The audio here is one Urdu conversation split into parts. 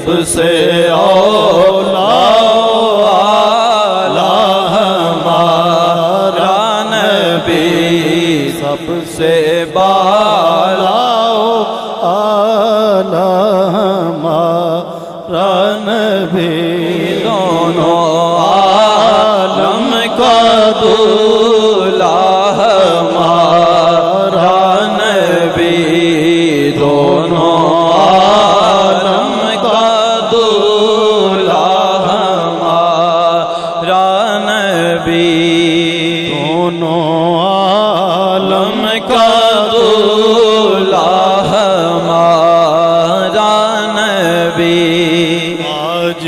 سب سے اولا اعلیٰ ہمارا نبی، سب سے بالا اعلیٰ ہمارا نبی، دونوں عالم کا دولا ہمارا نبی، دونوں عالم کا دولا ہمارا نبی، دونوں عالم کا دولا ہمارا نبی۔ آج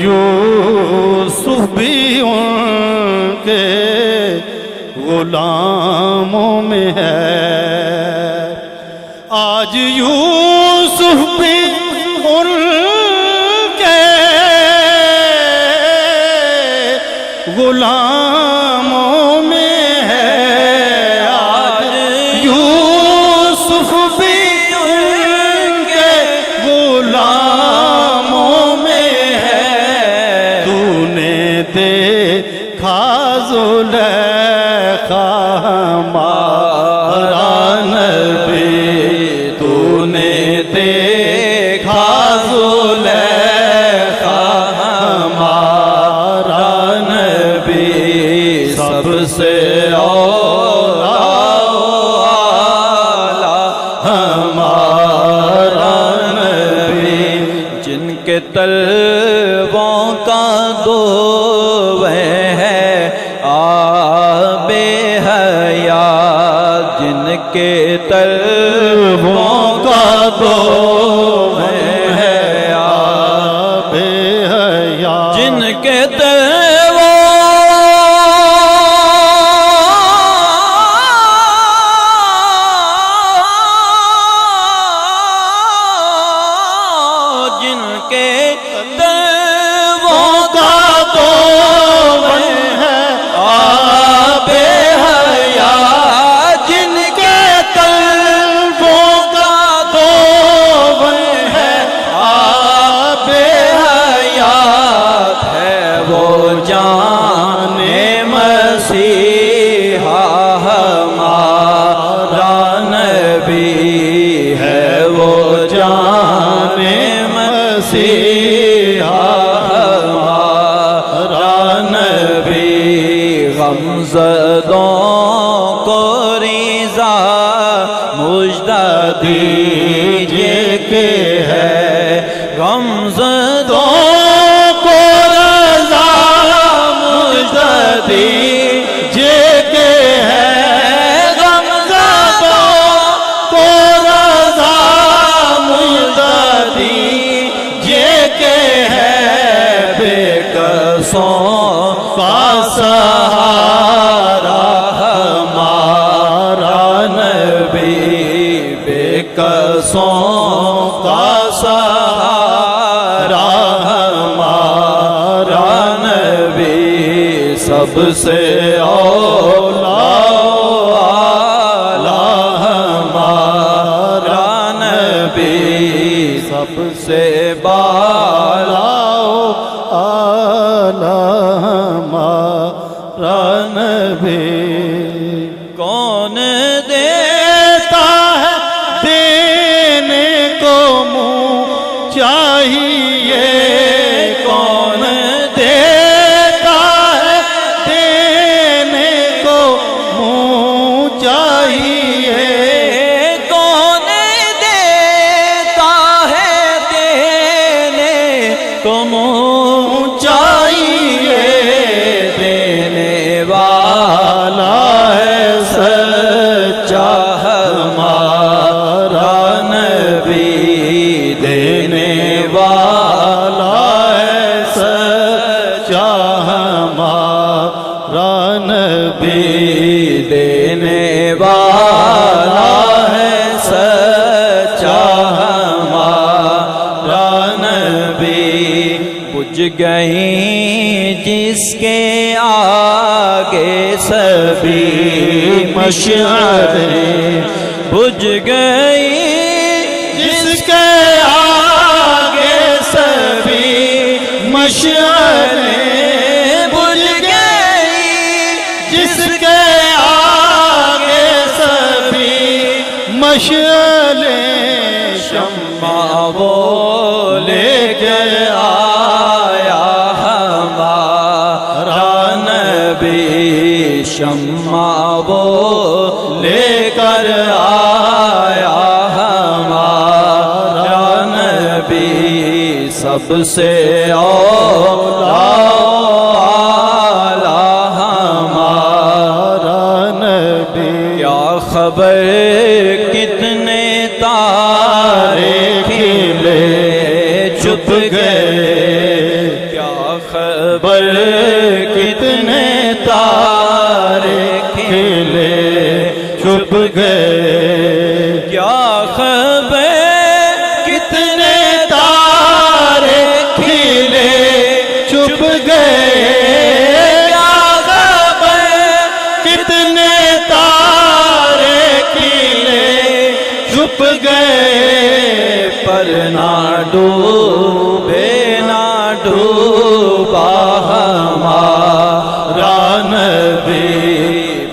یوسف بھی ان کے غلاموں میں ہے، آج یوسف بھی ان کے غلاموں میں ہے، آج یوسف بھی ان کے غلاموں میں ہے، تو نے دیکھا زلیخا ہمارا نبی، تو نے دیکھا زلیخا ہمارا نبی، سب سے اولا اعلیٰ ہمارا نبی، جن کے طلبوں کا دو ہے آب حیات، جن کے طلبوں کا دو ہے آب حیات، جن کے غمزدوں کو رضا مجدہ دیجئے کہ ہے، غمزدوں کو رضا مجدہ دیجئے کہ ہے، غمزدوں کو رضا مجدہ دیجئے کہ ہے، بے کسوں کا سہارا ہمارا نبی، بے کسوں کا سہارا ہمارا نبی، سب سے اولا اعلیٰ ہمارا نبی، سب سے بالا کون دیتا ہے دینے کو منہ چاہیے، کون دیتا ہے دینے کو منہ چاہیے، کون دیتا ہے دینے کو منہ چاہیے، دینے والا ہے سچا ہمارا نبی، دینے والا ہے سچا ہمارا نبی، دینے والا ہے سچا ہمارا نبی، بجھ گئی جس کے آگے سبھی مشعلیں، بجھ گئی جس کے آگے سبھی وہ لے کر آیا ہمارا نبی، شمع وہ لے کر آیا ہمارا نبی، سب سے اولا خبر کتنے تارے کھلے چھپ گئے، کیا خبر کتنے تارے کھلے چھپ گئے، کیا خبر کتنے تارے کھلے چھپ گئے، چھپ گئے، پر نہ ڈوبے نہ ڈوبا ہمارا نبی،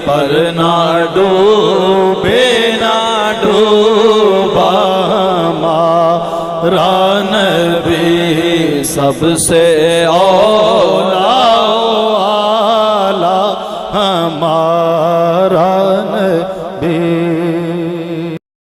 پر نہ ڈوبے نہ ڈوبا ہمارا نبی، سب سے اولا اعلیٰ ہمارا